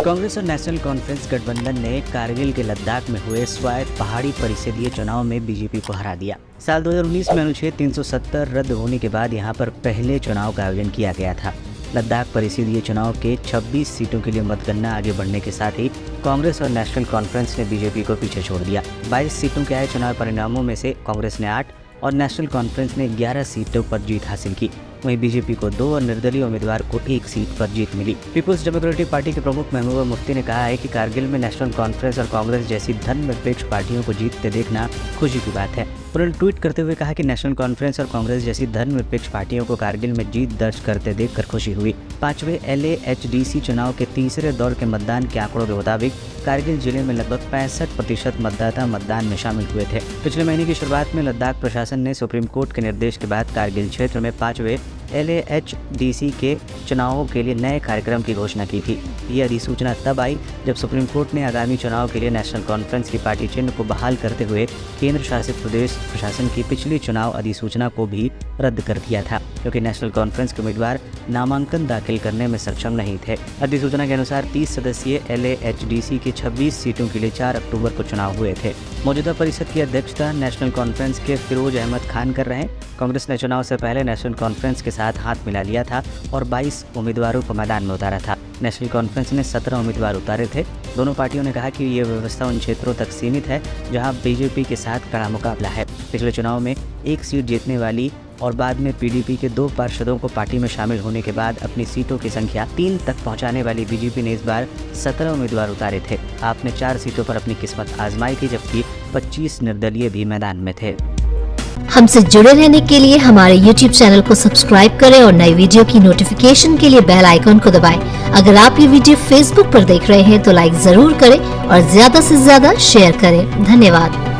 कांग्रेस और national conference गठबंधन ने कारगिल के लद्दाख में हुए स्वायत्त पहाड़ी परिषदीय चुनाव में बीजेपी को हरा दिया। साल 2019 में अनुच्छेद 370 रद्द होने के बाद यहां पर पहले चुनाव का आयोजन किया गया था। लद्दाख परिषदीय चुनाव के 26 सीटों के लिए मतगणना आगे बढ़ने के साथ ही कांग्रेस और नेशनल कॉन्फ्रेंस ने बीजेपी को पीछे छोड़ दिया। 22 सीटों के आए चुनाव परिणामों में से कांग्रेस ने 8 और नेशनल कॉन्फ्रेंस ने 11 सीटों पर जीत हासिल की। वहीं बीजेपी को 2 और निर्दलीय उम्मीदवार को 1 सीट पर जीत मिली। पीपुल्स डेमोक्रेटिक पार्टी के प्रमुख महबूबा मुफ्ती ने कहा है कि कारगिल में नेशनल कॉन्फ्रेंस और कांग्रेस जैसी धर्मनिरपेक्ष पार्टियों को जीतते देखना खुशी की बात है। उन्होंने ट्वीट करते हुए कहा कि नेशनल कॉन्फ्रेंस और कांग्रेस जैसी धर्मनिरपेक्ष पार्टियों को कारगिल में जीत दर्ज करते देखकर खुशी हुई। 5वें LAHDC चुनाव के तीसरे दौर के मतदान के आंकड़ों के मुताबिक कारगिल जिले में लगभग 65% मतदाता मतदान में शामिल हुए थे। पिछले महीने की शुरुआत में लद्दाख प्रशासन ने सुप्रीम कोर्ट के निर्देश के बाद कारगिल क्षेत्र में 5वें LAHDC के चुनावों के लिए नए कार्यक्रम की घोषणा की थी। ये अधिसूचना तब आई जब सुप्रीम कोर्ट ने आगामी चुनाव के लिए नेशनल कॉन्फ्रेंस की पार्टी चिन्ह को बहाल करते हुए केंद्र शासित प्रदेश प्रशासन की पिछली चुनाव अधिसूचना को भी रद्द कर दिया था, क्योंकि नेशनल कॉन्फ्रेंस के उम्मीदवार नामांकन दाखिल करने में सक्षम नहीं थे। अधिसूचना के अनुसार 30 सदस्यीय LAHDC के 26 सीटों के लिए 4 अक्टूबर को चुनाव हुए थे। मौजूदा परिषद की अध्यक्षता नेशनल कॉन्फ्रेंस के फिरोज अहमद खान कर रहे हैं। कांग्रेस ने चुनाव से पहले नेशनल कॉन्फ्रेंस के साथ हाथ मिला लिया था और 22 उम्मीदवारों को मैदान में उतारा था। नेशनल कॉन्फ्रेंस ने 17 उम्मीदवार उतारे थे। दोनों पार्टियों ने कहा कि ये व्यवस्था उन क्षेत्रों तक सीमित है जहां बीजेपी के साथ कड़ा मुकाबला है। पिछले चुनाव में 1 सीट जीतने वाली और बाद में PDP के 2 पार्षदों को पार्टी में शामिल होने के बाद अपनी सीटों की संख्या 3 तक पहुंचाने वाली बीजेपी ने इस बार 17 उम्मीदवार उतारे थे। आपने 4 सीटों पर अपनी किस्मत आजमाई थी, जबकि 25 निर्दलीय भी मैदान में थे। हमसे जुड़े रहने के लिए हमारे YouTube चैनल को सब्सक्राइब करें और नई वीडियो की नोटिफिकेशन के लिए बेल आइकन को दबाएं। अगर आप ये वीडियो Facebook पर देख रहे हैं तो लाइक जरूर करें और ज्यादा से ज्यादा शेयर करें। धन्यवाद।